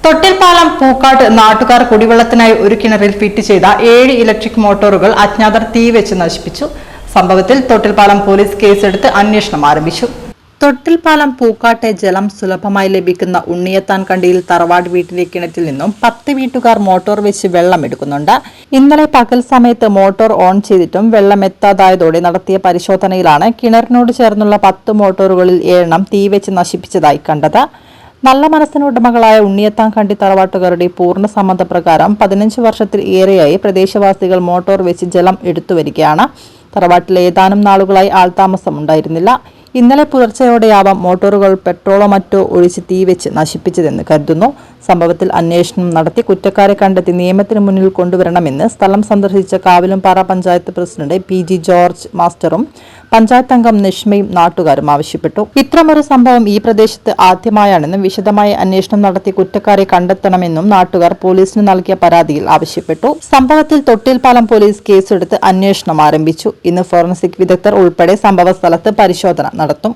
തൊട്ടിൽപ്പാലം പൂക്കാട്ട് നാട്ടുകാർ കുടിവെള്ളത്തിനായി ഒരു കിണറിൽ ഫിറ്റ് ചെയ്ത 7 ഇലക്ട്രിക് മോട്ടോറുകൾ അജ്ഞാതർ തീവെച്ച് നശിപ്പിച്ചു. സംഭവത്തിൽ തൊട്ടിൽപ്പാലം പോലീസ് കേസെടുത്ത് അന്വേഷണം ആരംഭിച്ചു. തൊട്ടിൽപ്പാലം പൂക്കാട്ടെ ജലം സുലഭമായി ലഭിക്കുന്ന ഉണ്ണിയത്താൻ കണ്ടിയിൽ തറവാട് വീട്ടിലെ കിണറ്റിൽ നിന്നും 10 വീട്ടുകാർ മോട്ടോർ വെച്ച് വെള്ളം എടുക്കുന്നുണ്ട്. ഇന്നലെ പകൽ സമയത്ത് മോട്ടോർ ഓൺ ചെയ്തിട്ടും വെള്ളം എത്താതായതോടെ നടത്തിയ പരിശോധനയിലാണ് കിണറിനോട് ചേർന്നുള്ള 10 മോട്ടോറുകളിൽ 7 തീവെച്ച് നശിപ്പിച്ചതായി കണ്ടത്. നല്ല മനസ്സിന് ഉടമകളായ ഉണ്ണിയത്താൻ കണ്ടി തറവാട്ടുകാരുടെ പൂർണ്ണ സമ്മതപ്രകാരം 15 വർഷത്തിൽ ഏറെയായി പ്രദേശവാസികൾ മോട്ടോർ വെച്ച് ജലം എടുത്തുവരികയാണ്. തറവാട്ടിൽ ഏതാനും നാളുകളായി ആൾതാമസം ഉണ്ടായിരുന്നില്ല. ഇന്നലെ പുലർച്ചെയോടെയാവാം മോട്ടോറുകൾ പെട്രോളോ മറ്റോ ഒഴിച്ച് തീവെച്ച് നശിപ്പിച്ചതെന്ന് കരുതുന്നു. സംഭവത്തിൽ അന്വേഷണം നടത്തി കുറ്റക്കാരെ കണ്ടെത്തി നിയമത്തിന് മുന്നിൽ കൊണ്ടുവരണമെന്ന് സ്ഥലം സന്ദർശിച്ച Kavilumpara panchayat president PG George മാസ്റ്ററും പഞ്ചായത്ത് അംഗം നിഷ്മയും നാട്ടുകാരും ആവശ്യപ്പെട്ടു. ഇത്തരമൊരു സംഭവം ഈ പ്രദേശത്ത് ആദ്യമായാണെന്നും വിശദമായ അന്വേഷണം നടത്തി കുറ്റക്കാരെ കണ്ടെത്തണമെന്നും നാട്ടുകാർ പോലീസിന് നൽകിയ പരാതിയിൽ ആവശ്യപ്പെട്ടു. സംഭവത്തിൽ തൊട്ടിൽപ്പാലം പോലീസ് കേസെടുത്ത് അന്വേഷണം ആരംഭിച്ചു. ഇന്ന് ഫോറൻസിക് വിദഗ്ധർ ഉൾപ്പെടെ സംഭവ സ്ഥലത്ത് പരിശോധന നടത്തും.